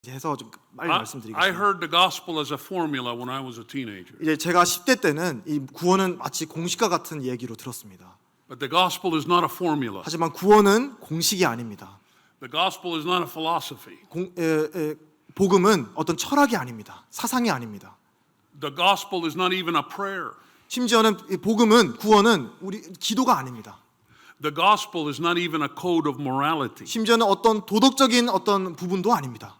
해서 좀 빨리 I 말씀드리겠습니다. heard the gospel as a formula when I was a teenager. 이제 제가 10대 때는 이 구원은 마치 공식과 같은 얘기로 들었습니다. But the gospel is not a formula. 하지만 구원은 공식이 아닙니다. The gospel is not a philosophy. 복음은 어떤 철학이 아닙니다. 사상이 아닙니다. The gospel is not even a prayer. 심지어는 이 복음은 구원은 우리 기도가 아닙니다. The gospel is not even a code of morality. 심지어는 어떤 도덕적인 어떤 부분도 아닙니다.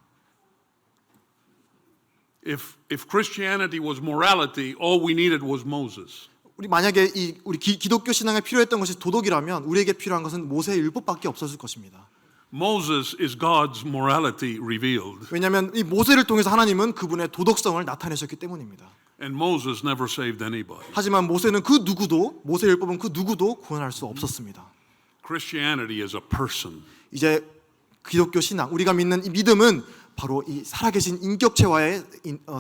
If Christianity was morality, all we needed was Moses. 우리 만약에 우리 기독교 신앙에 필요했던 것이 도덕이라면 우리에게 필요한 것은 모세의 율법밖에 없었을 것입니다. Moses is God's morality revealed. 왜냐하면 이 모세를 통해서 하나님은 그분의 도덕성을 나타내셨기 때문입니다. And Moses never saved anybody. 하지만 모세는 그 누구도 모세의 율법은 그 누구도 구원할 수 없었습니다. Christianity is a person. 이제 기독교 신앙 우리가 믿는 이 믿음은 바로 이 살아계신 인격체와의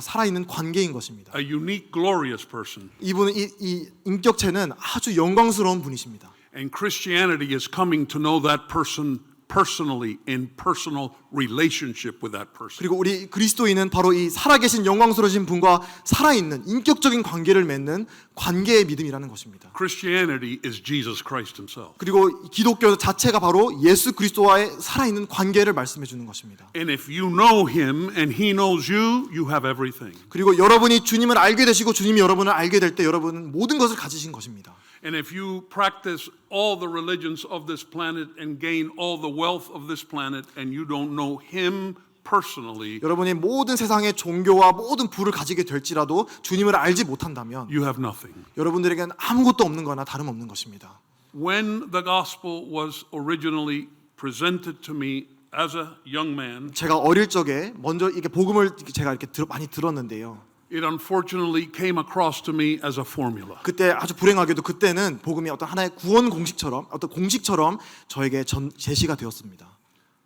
살아있는 관계인 것입니다. A unique, glorious person. 이분은 이 인격체는 아주 영광스러운 분이십니다. And Christianity is coming to know that person personally in personal relationship with that person. 그리고 우리 그리스도인은 바로 이 살아계신 영광스러우신 분과 살아있는 인격적인 관계를 맺는 관계의 믿음이라는 것입니다. Christianity is Jesus Christ himself. 그리고 기독교 자체가 바로 예수 그리스도와의 살아있는 관계를 말씀해 주는 것입니다. And if you know him and he knows you, you have everything. 그리고 여러분이 주님을 알게 되시고 주님이 여러분을 알게 될 때 여러분은 모든 것을 가지신 것입니다. And if you practice all the religions of this planet and gain all the wealth of this planet and you don't know him personally, 여러분이 모든 세상의 종교와 모든 부를 가지게 될지라도 주님을 알지 못한다면 you have nothing. 여러분들에게는 아무것도 없는 거나 다름없는 것입니다. When the gospel was originally presented to me as a young man, 제가 어릴 적에 먼저 이게 복음을 제가 이렇게 많이 들었는데요. it unfortunately came across to me as a formula. 그때 아주 불행하게도 그때는 복음이 어떤 하나의 구원 공식처럼 어떤 공식처럼 저에게 제시가 되었습니다.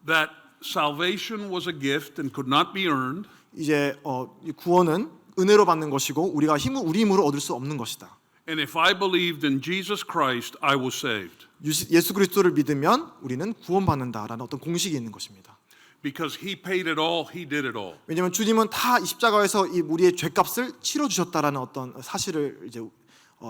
That salvation was a gift and could not be earned. 이제 이 구원은 은혜로 받는 것이고 우리 힘으로 얻을 수 없는 것이다. And if I believed in Jesus Christ, I was saved. 예수 그리스도를 믿으면 우리는 구원받는다라는 어떤 공식이 있는 것입니다. Because he paid it all, he did it all. 왜냐하면 주님은 다 이 십자가에서 이 우리의 죄값을 치러 주셨다라는 어떤 사실을 이제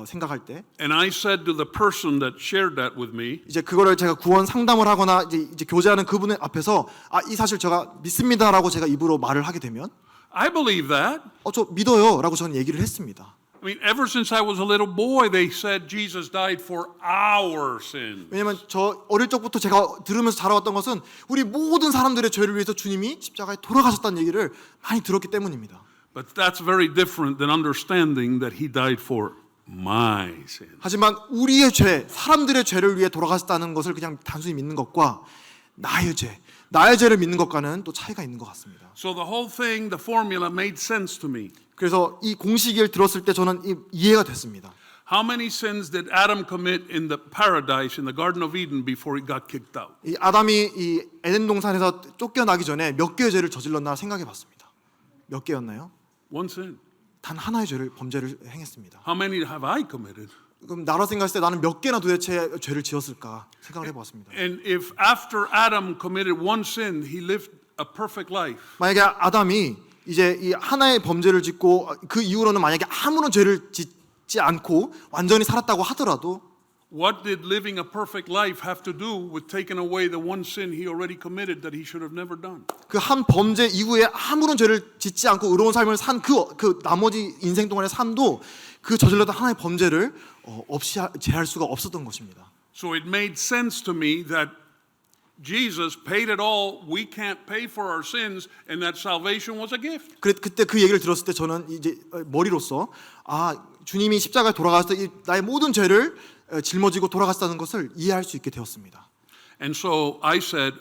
생각할 때, And I said to the person that shared that with me, 이제 그거를 제가 구원 상담을 하거나 이제 교제하는 그분의 앞에서 이 사실 제가 믿습니다라고 제가 입으로 말을 하게 되면 I believe that. 저 믿어요라고 저는 얘기를 했습니다. I mean, ever since I was a little boy, they said Jesus died for our sins. 왜냐하면 저 어릴 적부터 제가 들으면서 자라왔던 것은 우리 모든 사람들의 죄를 위해서 주님이 십자가에 돌아가셨다는 얘기를 많이 들었기 때문입니다. But that's very different than understanding that he died for my sins. 하지만 우리의 죄, 사람들의 죄를 위해 돌아가셨다는 것을 그냥 단순히 믿는 것과 나의 죄를 믿는 것과는 또 차이가 있는 것 같습니다. So the whole thing, the formula made sense to me. 그래서 이 공식을 들었을 때 저는 이해가 됐습니다. How many sins did Adam commit in the paradise in the Garden of Eden before he got kicked out? 이 아담이 이 에덴 동산에서 쫓겨나기 전에 몇 개의 죄를 저질렀나 생각해 봤습니다. 몇 개였나요? One sin. 단 하나의 범죄를 행했습니다. How many have I committed? 그럼 나라 생각했을 때 나는 몇 개나 도대체 죄를 지었을까 생각을 해봤습니다. And if after Adam committed one sin, he lived a perfect life, 만약에 아담이 이제 이 하나의 범죄를 짓고 그 이후로는 만약에 아무런 죄를 짓지 않고 완전히 살았다고 하더라도 what did living a perfect life have to do with taking away the one sin he already committed that he should have never done? 그 한 범죄 이후에 아무런 죄를 짓지 않고 의로운 삶을 산 그 나머지 인생 동안의 삶도 그 저질렀던 하나의 범죄를 없이 제할 수가 없었던 것입니다. So it made sense to me that Jesus paid it all. We can't pay for our sins, and that salvation was a gift. 그때 그 얘기를 들었을 때 저는 이제 머리로서 주님이 십자가에 돌아가서 나의 모든 죄를 짊어지고 돌아갔다는 것을 이해할 수 있게 되었습니다. And so I said,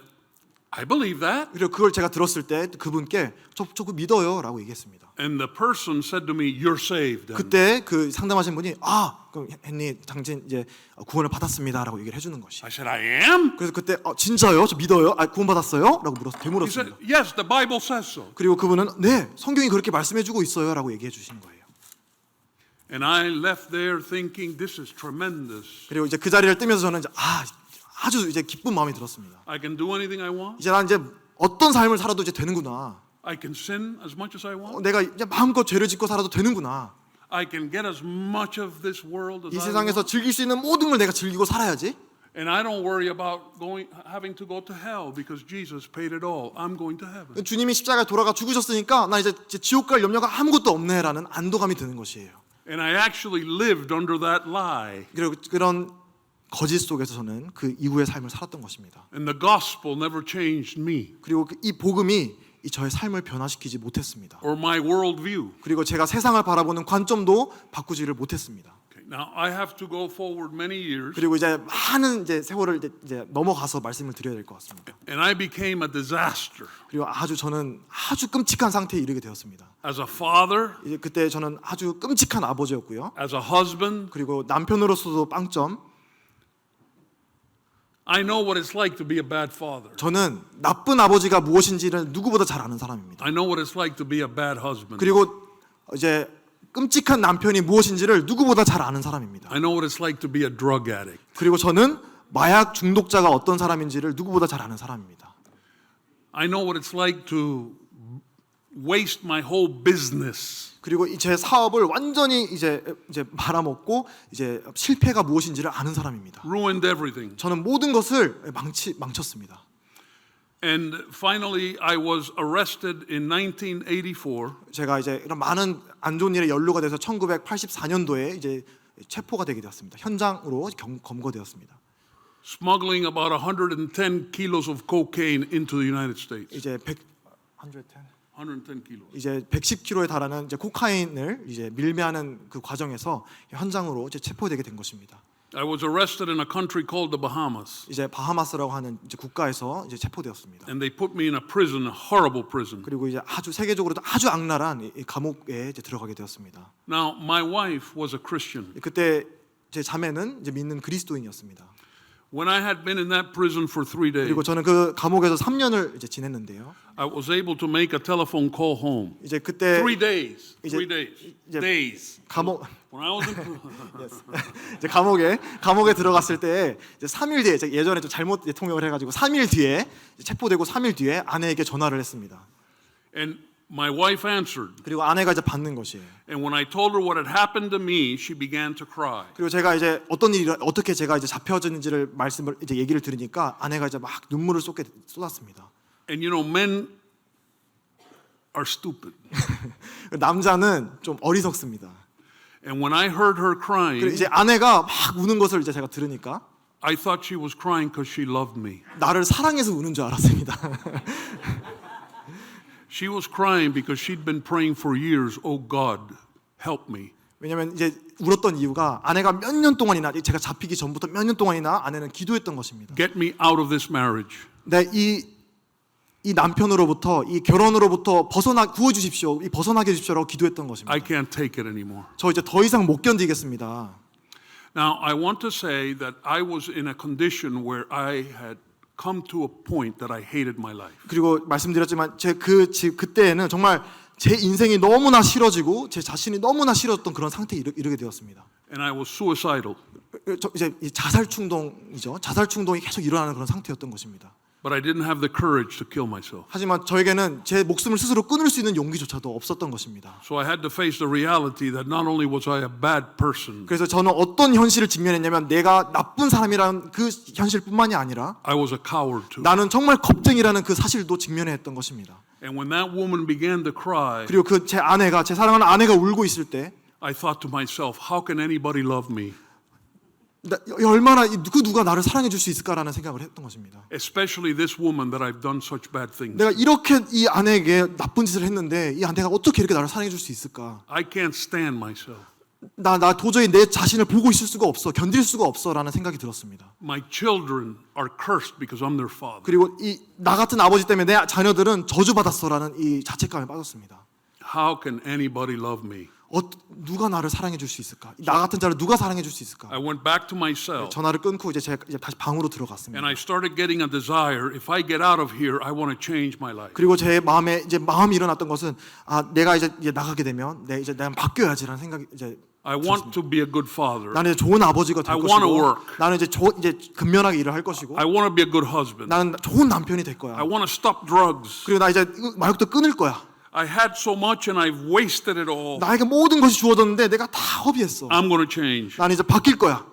I believe that. 그리고 그걸 제가 들었을 때 그분께 저 그거 믿어요라고 얘기했습니다. And the person said to me, "You're saved." 그때 그 상담하신 분이 그럼 헨리 당신 이제 구원을 받았습니다라고 얘기를 해주는 것이. I said, "I am." 그래서 그때 진짜요? 저 믿어요? 구원 받았어요?라고 He said, 되물었습니다. "Yes, the Bible says so." 그리고 그분은 네 성경이 그렇게 말씀해주고 있어요라고 얘기해 주신 거예요. And I left there thinking, "This is tremendous. 그리고 이제 그 자리를 뜨면서 저는 이제 아주 이제 기쁜 마음이 들었습니다. I can do anything I want. 이제 난 이제 어떤 삶을 살아도 이제 되는구나. I can sin as much as I want. 내가 이제 마음껏 죄를 짓고 살아도 되는구나. I can get as much of this world as 이 I 세상에서 want. 즐길 수 있는 모든 걸 내가 즐기고 살아야지. And I don't worry about having to go to hell because Jesus paid it all. I'm going to heaven. 주님이 십자가에 돌아가 죽으셨으니까 나 이제 지옥 갈 염려가 아무것도 없네라는 안도감이 드는 것이에요. And I actually lived under that lie. 그리고 그런 거짓 속에서 저는 그 이후의 삶을 살았던 것입니다. And the gospel never changed me 그리고 이 복음이 이 저의 삶을 변화시키지 못했습니다. or my worldview. 그리고 제가 세상을 바라보는 관점도 바꾸지를 못했습니다. Okay, now I have to go forward many years, 그리고 이제 많은 이제 세월을 이제 넘어가서 말씀을 드려야 될 것 같습니다. and I became a disaster 그리고 저는 아주 끔찍한 상태에 이르게 되었습니다. as a father, 이제 그때 저는 아주 끔찍한 아버지였고요. as a husband. 그리고 남편으로서도 빵점. I know what it's like to be a bad father. 저는 나쁜 아버지가 무엇인지를 누구보다 잘 아는 사람입니다. I know what it's like to be a bad husband. 그리고 이제 끔찍한 남편이 무엇인지를 누구보다 잘 아는 사람입니다. I know what it's like to be a drug addict. 그리고 저는 마약 중독자가 어떤 사람인지를 누구보다 잘 아는 사람입니다. I know what it's like to waste my whole business. 그리고 제 사업을 완전히 이제 말아먹고 이제 실패가 무엇인지를 아는 사람입니다. Ruined everything. 저는 모든 것을 망쳤습니다. And finally, I was arrested in 1984 제가 이제 이런 많은 안 좋은 일에 연루가 돼서 1984년도에 이제 체포가 되게 되었습니다. 현장으로 검거되었습니다. smuggling about 110 kilos of cocaine into the United States. 이제 110 kilos. 이제 110kg에 달하는 이제 코카인을 이제 밀매하는 그 과정에서 현장으로 이제 체포되게 된 것입니다. I was arrested in a country called the Bahamas, 이제 바하마스라고 하는 이제 국가에서 이제 체포되었습니다. and they put me in a prison, a horrible prison. 그리고 이제 세계적으로도 아주 악랄한 이 감옥에 이제 들어가게 되었습니다. Now, my wife was a Christian. 그때 제 자매는 이제 믿는 그리스도인이었습니다. When I had been in that prison for 3 days, 그리고 저는 그 감옥에서 3년을 이제 지냈는데요. I was able to make a telephone call home. 이제 그때 3 days. 이제- 3 days. 이제- Days. 감옥 When I was in prison. 이제 감옥에 들어갔을 때 이제 3일 뒤에 제가 예전에 좀 잘못 통역을 해가지고 3일 뒤에 체포되고 3일 뒤에 아내에게 전화를 했습니다. And my wife answered. 그리고 아내가 이제 받는 것이에요. And when I told her what had happened to me, she began to cry. 그리고 제가 이제 어떻게 제가 이제 잡혀졌는지를 말씀을 이제 얘기를 들으니까 아내가 이제 막 눈물을 쏟았습니다. And you know, men are stupid. 남자는 좀 어리석습니다. And when I heard her 그리고 crying, 이제 아내가 막 우는 것을 이제 제가 들으니까 I thought she was crying because she loved me. 나를 사랑해서 우는 줄 알았습니다. She was crying because she'd been praying for years, "Oh God, help me." 왜냐하면 이제 울었던 이유가 아내가 몇 년 동안이나 제가 잡히기 전부터 몇 년 동안이나 아내는 기도했던 것입니다. Get me out of this marriage. 이 남편으로부터 이 결혼으로부터 구워 주십시오. 벗어나게 해 주십시오라고 기도했던 것입니다. I can't take it anymore. 저 이제 더 이상 못 견디겠습니다. Now, I want to say that I was in a condition where I had come to a point that I hated my life. 그리고 말씀드렸지만 그때에는 정말 제 인생이 너무나 싫어지고 제 자신이 너무나 싫었던 그런 상태에 이르게 되었습니다. And I was suicidal. 이제 이 자살 충동이죠. 자살 충동이 계속 일어나는 그런 상태였던 것입니다. But I didn't have the courage to kill myself. 하지만 저에게는 제 목숨을 스스로 끊을 수 있는 용기조차도 없었던 것입니다. So I had to face the reality that not only was I a bad person, 그래서 저는 어떤 현실을 직면했냐면 내가 나쁜 사람이라는 그 현실뿐만이 아니라 I was a coward too. 나는 정말 겁쟁이라는 그 사실도 직면해 했던 것입니다. And when that woman began to cry, 그리고 제 사랑하는 아내가 울고 있을 때 I thought to myself, how can anybody love me? 얼마나 누가 나를 사랑해 줄 수 있을까라는 생각을 했던 것입니다. Especially this woman that I've done such bad things. 내가 이렇게 이 아내에게 나쁜 짓을 했는데 이 아내가 어떻게 이렇게 나를 사랑해 줄 수 있을까? I can't stand myself. 나 도저히 내 자신을 보고 있을 수가 없어, 견딜 수가 없어라는 생각이 들었습니다. My children are cursed because I'm their father. 그리고 나 같은 아버지 때문에 내 자녀들은 저주받았어라는 이 자책감에 빠졌습니다. How can anybody love me? 누가 나를 사랑해 줄 수 있을까? 나 같은 자를 누가 사랑해 줄 수 있을까? I went back to my cell 전화를 끊고 이제 다시 방으로 들어갔습니다. and I started getting a desire. If I get out of here, I want to change my life. 그리고 제 마음에 이제 마음이 일어났던 것은 내가 이제 나가게 되면 내가 바뀌어야지라는 생각이 이제 I want to be a good father. 나는 이제 좋은 아버지가 될 I wanna 것이고, work. 나는 이제 근면하게 일을 할 것이고, I want to be a good husband. 나는 좋은 남편이 될 거야. I want to stop drugs. 그리고 나 이제 마약도 끊을 거야. I had so much and I've wasted it all. 나에게 모든 것이 주어졌는데 내가 다 허비했어. I'm going to change. 나는 이제 바뀔 거야.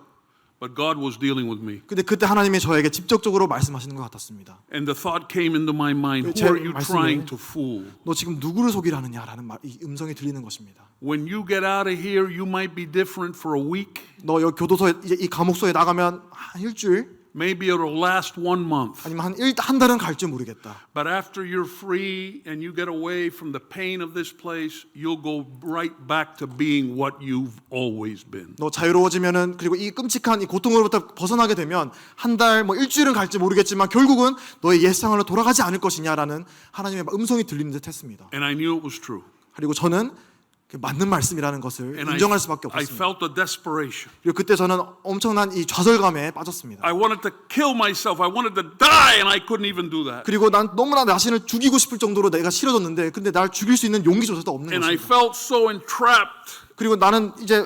But God was dealing with me. 근데 그때 하나님이 저에게 직접적으로 말씀하시는 것 같았습니다. And the thought came into my mind, 제 who are you 말씀에 trying to fool? 너 지금 누구를 속이라느냐라는 이 음성이 들리는 것입니다. When you get out of here, you might be different for a week. 너 여기 교도소에 이제 이 감옥소에 나가면 한 일주일 Maybe it'll last 1 month. 아니면 한 달은 갈지 모르겠다. But after you're free and you get away from the pain of this place, you'll go right back to being what you've always been. 너 자유로워지면은 그리고 이 끔찍한 이 고통으로부터 벗어나게 되면 한 달 뭐 일주일은 갈지 모르겠지만 결국은 너의 옛 생활로 돌아가지 않을 것이냐라는 하나님의 음성이 들리는 듯했습니다. And I knew it was true. 그리고 저는 맞는 말씀이라는 것을 And 인정할 수밖에 I 없었습니다. felt a desperation. 그리고 그때 저는 엄청난 이 좌절감에 빠졌습니다. I wanted to kill myself. I wanted to die, and I couldn't even do that. 그리고 난 너무나 나 자신을 죽이고 싶을 정도로 내가 싫어졌는데 근데 날 죽일 수 있는 용기조차도 없는 And I 것입니다. felt so entrapped. 그리고 나는 이제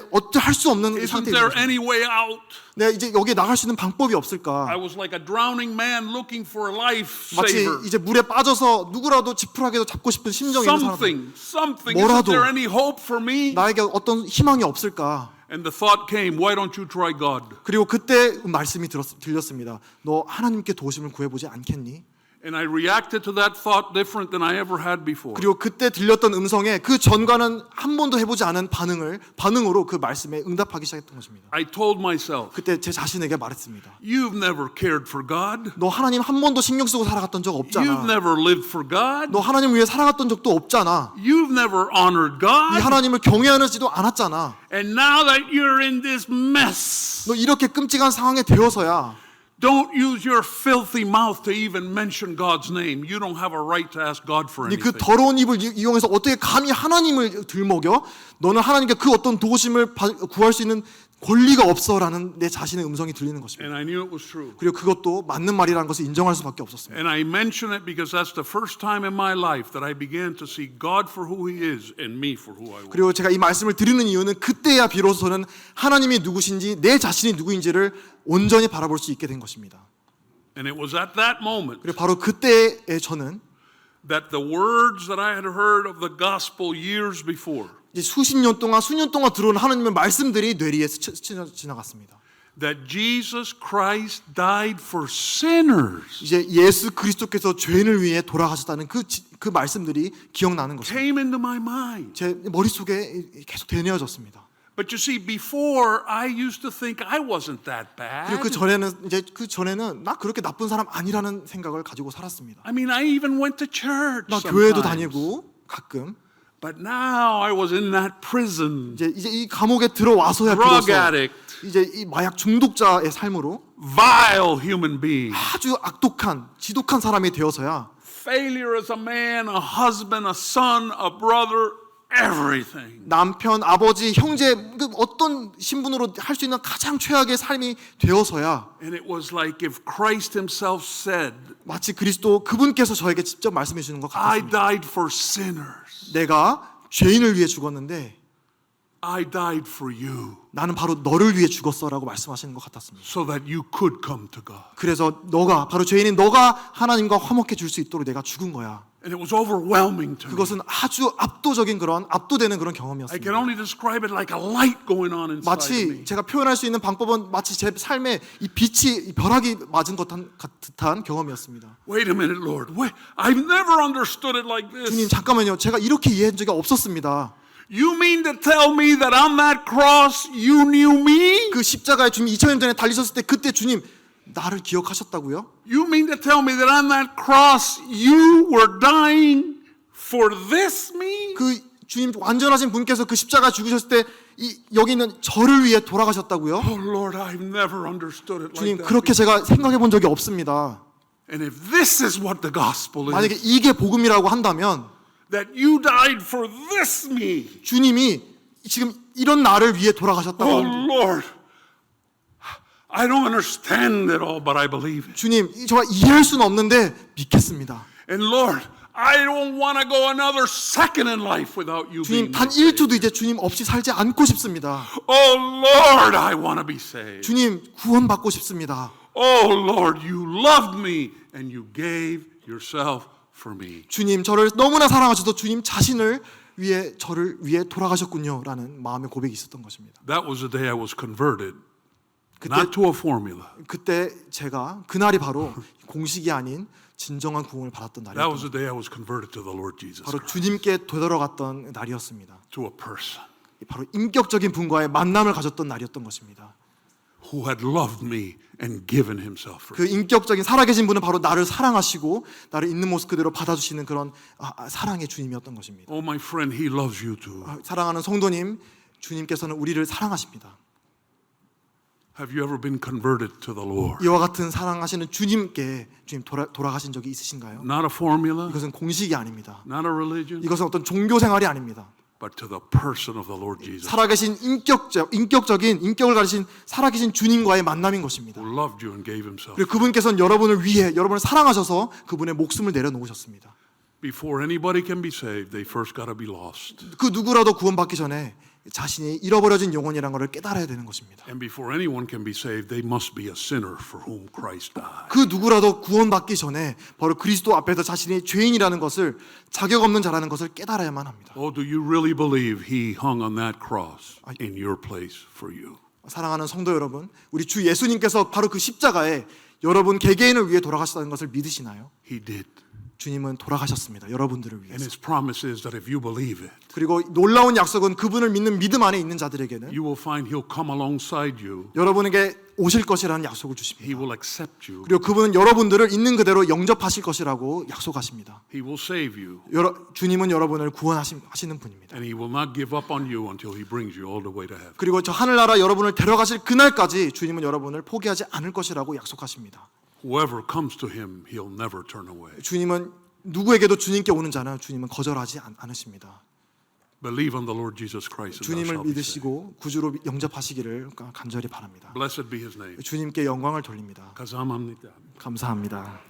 할 수 없는 Isn't 상태에 there 있었습니다. any way out? 내가 이제 여기에 나갈 수 있는 방법이 없을까? I was like a drowning man looking for a life 마치 saver. 이제 물에 빠져서 누구라도 지푸라기도 잡고 싶은 심정이 있는 사람. Something. Isn't 뭐라도. there any hope for me? 나에게 어떤 희망이 없을까? And the thought came, why don't you try God? 그리고 그때 말씀이 들렸습니다. 너 하나님께 도우심을 구해보지 않겠니? And I reacted to that thought different than I ever had before. 그리고 그때 들렸던 음성에 그 전과는 한 번도 해보지 않은 반응으로 그 말씀에 응답하기 시작했던 것입니다. I told myself, 그때 제 자신에게 말했습니다. you've never cared for God. 너 하나님 한 번도 신경 쓰고 살아갔던 적 You've 없잖아. never lived for God. 너 하나님 위해 살아갔던 적도 없잖아. You've never honored 이 God. 하나님을 경외하지도 않았잖아. And now that you're in this mess, 너 이렇게 끔찍한 상황에 되어서야 don't use your filthy mouth to even mention God's name. You don't have a right to ask God for 그 anything. 더러운 입을 이용해서 어떻게 감히 하나님을 들먹여? 너는 하나님께 그 어떤 도우심을 구할 수 있는 권리가 없어라는 내 자신의 음성이 들리는 것입니다. And I knew it was true. 그리고 그것도 맞는 말이라는 것을 인정할 수밖에 없었습니다. And I mention it because that's the first time in my life that I began to see God for who He is and me for who I was. 그리고 제가 이 말씀을 드리는 이유는 그때야 비로소 저는 하나님이 누구신지 내 자신이 누구인지를 온전히 바라볼 수 있게 된 것입니다. And it was at that moment 그리고 바로 그때에 저는 that the words that I had heard of the gospel years before, 이제 수년 동안 들어온 하나님의 말씀들이 뇌리에 스쳐 지나갔습니다. that Jesus Christ died for sinners, 이제 예수 그리스도께서 죄인을 위해 돌아가셨다는 그 말씀들이 기억나는 것입니다. came into my mind. 제 머릿속에 계속 되뇌어졌습니다. But you see, before I used to think I wasn't that 그리고 bad. 그 전에는 나 그렇게 나쁜 사람 아니라는 생각을 가지고 살았습니다. I mean, I even went to church. 나 교회도 sometimes. 다니고 가끔 But now I was in that prison, 이제 이 감옥에 들어와서야 drug 비로소 addict, 이제 이 마약 중독자의 삶으로 vile human being, 아주 악독한 지독한 사람이 되어서야 failure as a man, a husband, a son, a brother, everything. 남편, 아버지, 형제 그 어떤 신분으로 할 수 있는 가장 최악의 삶이 되어서야 And it was like if Christ Himself said, 마치 그분께서 저에게 직접 말씀해 주시는 것 I 같았습니다. died for sinners. 내가 죄인을 위해 죽었는데 I died for you 나는 바로 너를 위해 죽었어라고 말씀하시는 것 같았습니다. so that you could come to God. 그래서 바로 죄인인 너가 하나님과 화목해 줄 수 있도록 내가 죽은 거야. And it was overwhelming to me. 그것은 아주 압도되는 그런 I can 경험이었습니다. only describe it like a light going on inside of 마치 me. 제가 표현할 수 있는 방법은 마치 제 삶에 이 빛이 이 벼락이 맞은 것 듯한 경험이었습니다. Wait a minute, Lord. Wait, I've never understood it like 주님 this. 잠깐만요. 제가 이렇게 이해한 적이 없었습니다. You mean to tell me that on that cross you knew me? 그 십자가에 주님 2000년 전에 달리셨을 때 그때 주님 나를 기억하셨다고요? You mean to tell me that on that cross you were dying for this me? 그 주님 완전하신 분께서 그 십자가 죽으셨을 때 여기 있는 저를 위해 돌아가셨다고요? Oh Lord, I've never understood it 주님 like that. 그렇게 제가 생각해 본 적이 없습니다. And if this is what the gospel 만약에 is, 이게 복음이라고 한다면 that you died for this me. 주님이 지금 이런 나를 위해 돌아가셨다고 Oh 합니다. Lord, I don't understand it all, but I believe it. 주님, 저가 이해할 수는 없는데 믿겠습니다. And Lord, I don't want to go another second in life without you 주님 being 단 my Savior. 1초도 이제 주님 없이 살지 않고 싶습니다. Oh Lord, I want to be saved. 주님 구원받고 싶습니다. Oh Lord, you loved me and you gave yourself for me. 주님 저를 너무나 사랑하셔서 주님 자신을 위해 저를 위해 돌아가셨군요라는 마음의 고백이 있었던 것입니다. That was the day I was converted, 그때 not to a formula. 그때 제가 그날이 바로 공식이 아닌 진정한 구원을 받았던 That 날이었던 was the day I was converted to the Lord Jesus 바로 Christ, 주님께 되돌아갔던 날이었습니다. to a person 바로 인격적인 분과의 만남을 가졌던 날이었던 것입니다. who had loved me and given himself for 그 me. 인격적인 살아계신 분은 바로 나를 사랑하시고 나를 있는 모습 그대로 받아주시는 그런 사랑의 주님이었던 것입니다. Oh, my friend, he loves you too. 사랑하는 성도님, 주님께서는 우리를 사랑하십니다. Have you ever been converted to the Lord? 이와 같은 사랑하시는 주님께 주님 돌아가신 적이 있으신가요? Not a formula, 이것은 공식이 아닙니다. not a religion, 이것은 어떤 종교 생활이 아닙니다. but to the person of the Lord Jesus, 살아계신 인격적인 인격을 가지신 살아계신 주님과의 만남인 것입니다. who loved you and gave himself. 그리고 그분께서는 여러분을 위해 여러분을 사랑하셔서 그분의 목숨을 내려놓으셨습니다. Before anybody can be saved, they first got to be lost. 그 누구라도 구원받기 전에 자신이 잃어버려진 영혼이라는 것을 깨달아야 되는 것입니다. And before anyone can be saved, they must be a sinner for whom Christ died. 그 누구라도 구원받기 전에 바로 그리스도 앞에서 자신이 죄인이라는 것을 자격 없는 자라는 것을 깨달아야만 합니다. Oh, do you really believe he hung on that cross in your place for you? 사랑하는 성도 여러분, 우리 주 예수님께서 바로 그 십자가에 여러분 개개인을 위해 돌아가셨다는 것을 믿으시나요? He did. 주님은 돌아가셨습니다. 여러분들을 And 위해서. his promise is that if you believe it, 그리고 놀라운 약속은 그분을 믿는 믿음 안에 있는 자들에게는 you will find he'll come alongside you. 여러분에게 오실 것이라는 약속을 주십니다. He will accept you. 그리고 그분은 여러분들을 있는 그대로 영접하실 것이라고 약속하십니다. He will save you. 주님은 여러분을 구원하시는 분입니다. And he will not give up on you until he brings you all the way to heaven. 그리고 저 하늘나라 여러분을 데려가실 그날까지 주님은 여러분을 포기하지 않을 것이라고 약속하십니다. Whoever comes to him, he'll never turn away. 주님은 누구에게도 주님께 오는 자는 주님은 거절하지 않으십니다. Believe on the Lord Jesus Christ and thou 주님을 shalt be saved. 믿으시고 구주로 영접하시기를 간절히 바랍니다. Blessed be his name. 주님께 영광을 돌립니다. 감사합니다. 감사합니다.